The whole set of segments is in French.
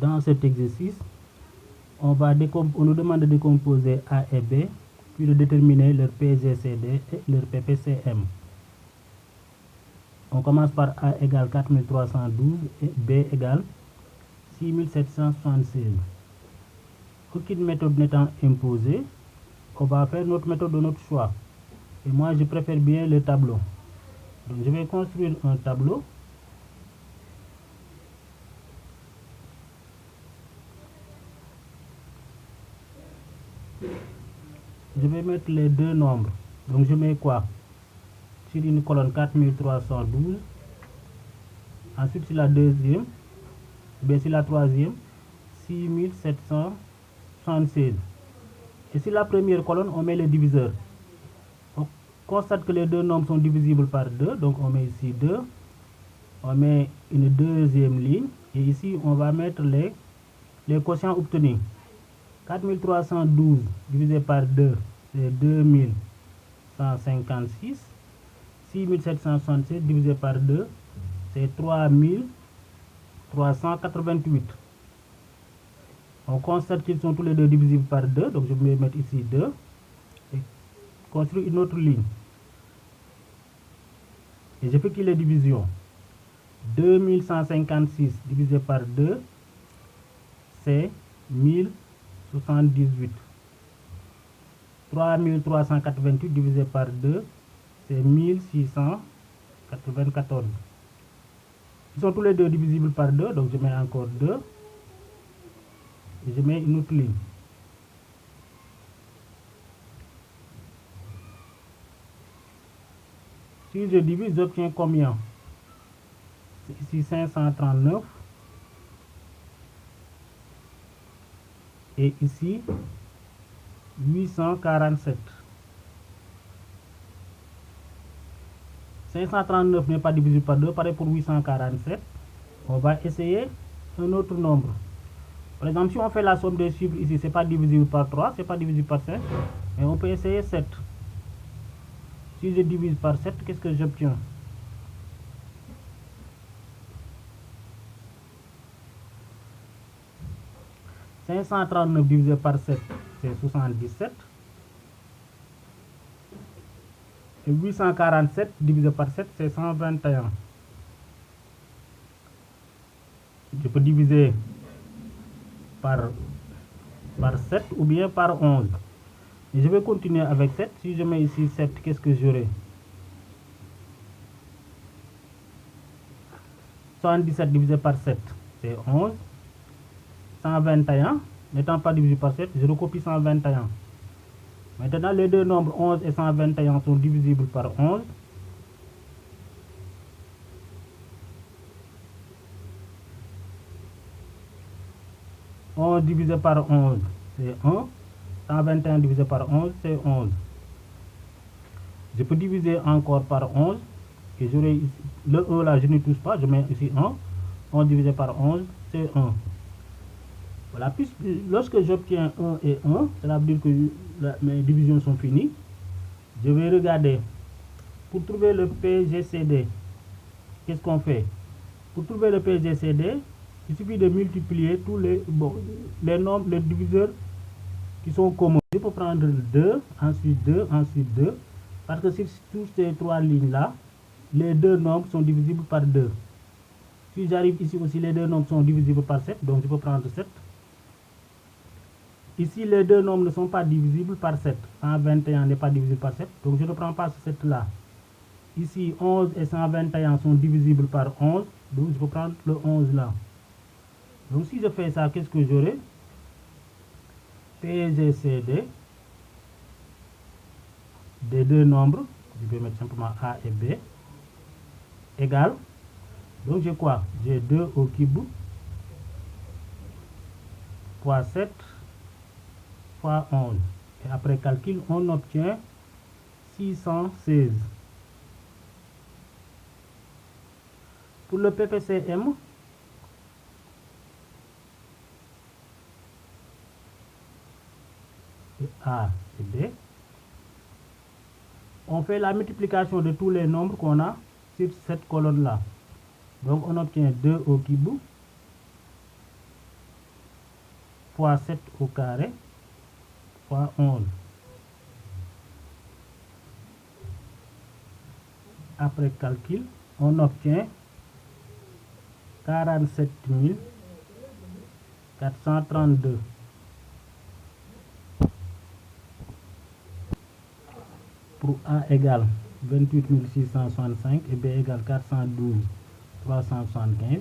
dans cet exercice, on nous demande de décomposer A et B, puis de déterminer leur PGCD et leur PPCM. On commence par A égale 4312 et B égale 6776. Aucune méthode n'étant imposée, on va faire notre méthode de notre choix. Et moi, je préfère bien le tableau. Donc, je vais construire un tableau. Je vais mettre les deux nombres. Donc, je mets quoi? Sur une colonne 4312. Ensuite, sur la deuxième, bien sur la troisième, 6776. Et sur la première colonne, on met les diviseurs. On constate que les deux nombres sont divisibles par 2. Donc, on met ici 2. On met une deuxième ligne. Et ici, on va mettre les quotients obtenus. 4312 divisé par 2, c'est 2156. 6776 divisé par 2, c'est 3388. On constate qu'ils sont tous les deux divisibles par 2, donc je vais mettre ici 2 et construire une autre ligne. Et j'effectue les divisions. 2156 divisé par 2, c'est 1078. 3388 divisé par 2, c'est 1694. Ils sont tous les deux divisibles par 2, donc je mets encore 2. Et je mets une autre ligne. Si je divise, j'obtiens combien? Ici 539. Et ici 847. 539 n'est pas divisible par 2, pareil pour 847. On va essayer un autre nombre. Par exemple, si on fait la somme des chiffres ici, ce n'est pas divisible par 3, ce n'est pas divisible par 5. Et on peut essayer 7. Si je divise par 7, qu'est-ce que j'obtiens? « 539 divisé par 7, c'est 77. Et 847 divisé par 7, c'est 121. Je peux diviser par 7 ou bien par 11. Et je vais continuer avec 7. Si je mets ici 7, qu'est-ce que j'aurai? 77 divisé par 7, c'est 11. 121, n'étant pas divisé par 7, je recopie 121. Maintenant, les deux nombres 11 et 121 sont divisibles par 11. « 11 divisé par 11, c'est 1. 121 divisé par 11, c'est 11. Je peux diviser encore par 11. Et j'aurai ici, le 1 là, je ne touche pas, je mets ici 1. 11 divisé par 11, c'est 1. Voilà, puisque lorsque j'obtiens 1 et 1, cela veut dire que mes divisions sont finies. Je vais regarder. Pour trouver le PGCD, qu'est-ce qu'on fait? Pour trouver le PGCD, il suffit de multiplier tous les nombres, les diviseurs qui sont communs. Je peux prendre 2, ensuite 2, ensuite 2. Parce que sur toutes ces trois lignes-là, les deux nombres sont divisibles par 2. Si j'arrive ici aussi, les deux nombres sont divisibles par 7, donc je peux prendre 7. Ici, les deux nombres ne sont pas divisibles par 7. 121 n'est pas divisible par 7, donc je ne prends pas ce 7-là. Ici, 11 et 121 sont divisibles par 11, donc je peux prendre le 11 là. Donc si je fais ça, qu'est-ce que j'aurai? PGCD des deux nombres, je vais mettre simplement A et B, égale, donc j'ai quoi? J'ai 2 au cube fois 7 fois 11. Et après calcul, on obtient 616. Pour le PPCM, A et B, on fait la multiplication de tous les nombres qu'on a sur cette colonne-là. Donc on obtient 2 au cube fois 7 au carré fois 11. Après calcul, on obtient 47 432. Pour A égale 28 665 et B égale 412 375,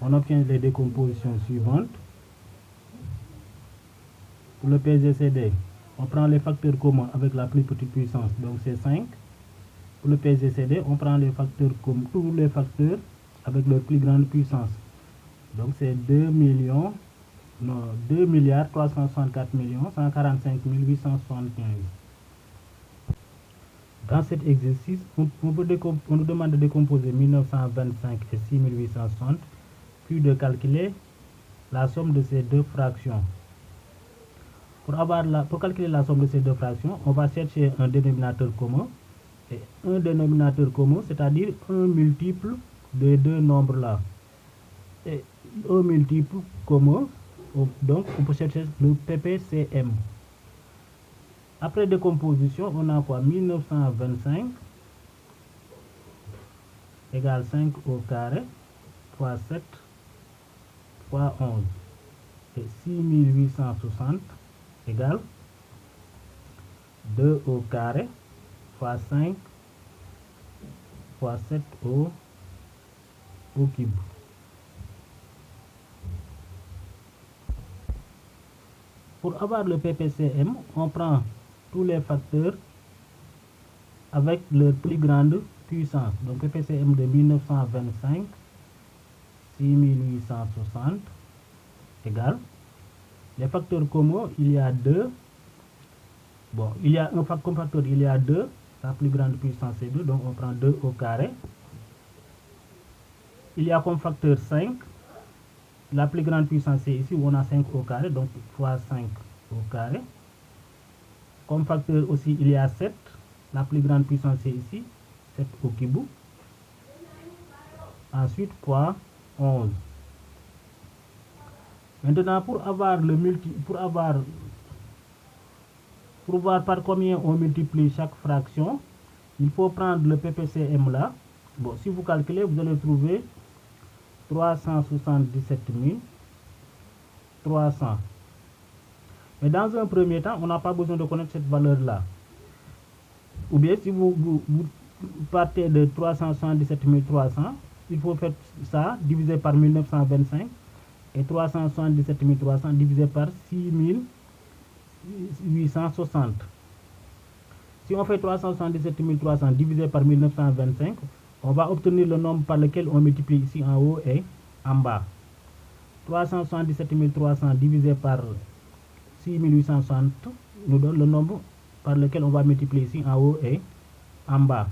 on obtient les décompositions suivantes. Pour le PGCD, on prend les facteurs communs avec la plus petite puissance, donc c'est 5. Pour le PGCD, on prend les facteurs comme tous les facteurs avec leur plus grande puissance. Donc c'est 2 milliards 364 145 875. Dans cet exercice, on nous demande de décomposer 1925 et 6860, puis de calculer la somme de ces deux fractions. Pour calculer la somme de ces deux fractions, on va chercher un dénominateur commun. Et un dénominateur commun, c'est-à-dire un multiple des deux nombres-là. Et un multiple commun, donc on peut chercher le PPCM. Après décomposition, on a quoi? 1925 égale 5 au carré fois 7 fois 11. Et 6860 égale 2 au carré fois 5 fois 7 au cube. Pour avoir le PPCM, on prend tous les facteurs avec leur plus grande puissance. Donc PPCM de 1925, 6860 égale. Les facteurs communs, il y a 2. Bon, il y a un comme facteur, il y a 2. La plus grande puissance c'est 2, donc on prend 2 au carré. Il y a comme facteur 5. La plus grande puissance c'est ici où on a 5 au carré, donc fois 5 au carré. Comme facteur aussi, il y a 7. La plus grande puissance c'est ici, 7 au cube. Ensuite, fois 11. Maintenant, pour voir par combien on multiplie chaque fraction, il faut prendre le PPCM là. Bon, si vous calculez, vous allez trouver 377 300. Mais dans un premier temps, on n'a pas besoin de connaître cette valeur-là. Ou bien, si vous partez de 377 300, il faut faire ça divisé par 1925 et 377 300 divisé par 6860. Si on fait 377 300 divisé par 1925, on va obtenir le nombre par lequel on multiplie ici en haut et en bas. 377 300 divisé par 6860 nous donne le nombre par lequel on va multiplier ici en haut et en bas.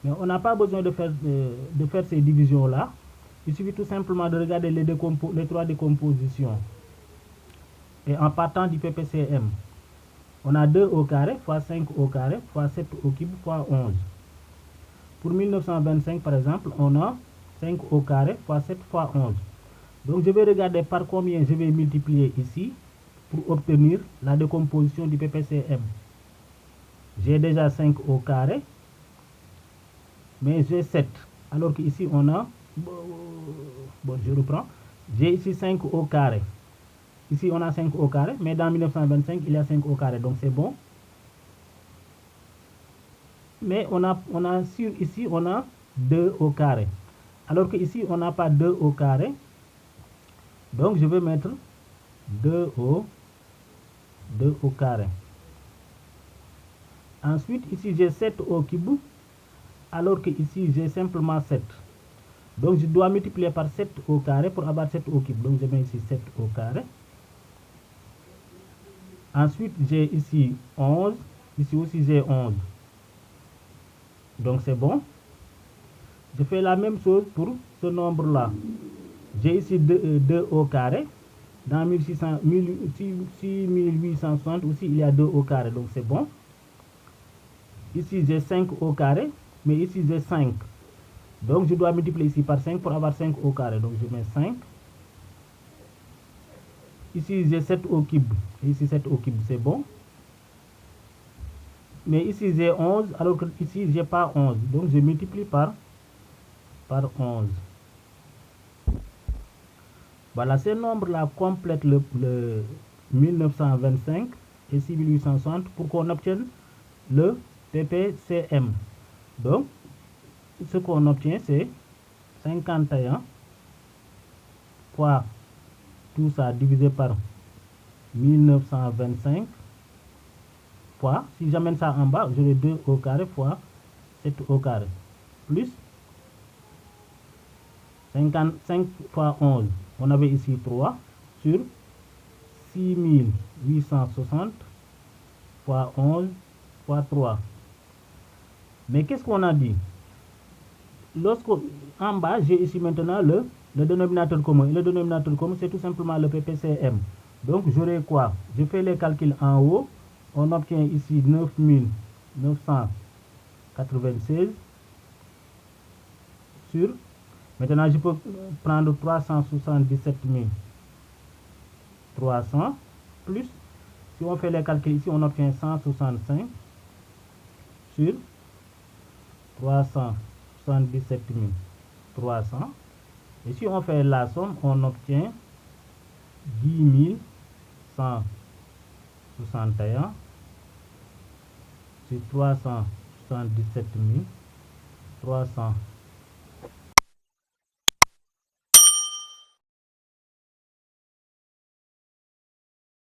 Mais on n'a pas besoin de faire ces divisions-là. Il suffit tout simplement de regarder les 3 décompositions. Et en partant du PPCM, on a 2 au carré fois 5 au carré fois 7 au cube fois 11. Pour 1925 par exemple, on a 5 au carré fois 7 fois 11. Donc je vais regarder par combien je vais multiplier ici pour obtenir la décomposition du PPCM. J'ai déjà 5 au carré, mais j'ai 7. Alors qu'ici on a, bon je reprends, j'ai ici 5 au carré. Ici on a 5 au carré, mais dans 1925 il y a 5 au carré, donc c'est bon. Mais ici on a 2 au carré. Alors que ici on n'a pas 2 au carré. Donc je vais mettre 2 au carré. Ensuite ici j'ai 7 au cube. Alors que ici j'ai simplement 7. Donc je dois multiplier par 7 au carré pour avoir 7 au cube. Donc je mets ici 7 au carré. Ensuite j'ai ici 11. Ici aussi j'ai 11. Donc c'est bon. Je fais la même chose pour ce nombre-là. J'ai ici 2 au carré. Dans 6860 aussi, il y a 2 au carré. Donc c'est bon. Ici, j'ai 5 au carré. Mais ici, j'ai 5. Donc je dois multiplier ici par 5 pour avoir 5 au carré. Donc je mets 5. ici j'ai 7 au cube, ici 7 au cube, c'est bon. Mais ici j'ai 11, alors que ici j'ai pas 11. Donc je multiplie par 11. Voilà, ces nombres-là complètent le 1925 et 6860 pour qu'on obtienne le PPCM. Donc, ce qu'on obtient, c'est 51 fois tout ça divisé par 1925 fois, si j'amène ça en bas, j'aurai 2 au carré fois 7 au carré, plus 55 fois 11, on avait ici 3, sur 6860 fois 11 fois 3. Mais qu'est-ce qu'on a dit? En bas, j'ai ici maintenant le dénominateur commun. Et le dénominateur commun, c'est tout simplement le PPCM. Donc, j'aurai quoi? Je fais les calculs en haut. On obtient ici 9996 sur... Maintenant, je peux prendre 377 300 plus... Si on fait les calculs ici, on obtient 165 sur 377 300. Et si on fait la somme, on obtient 10 161 sur 377 300.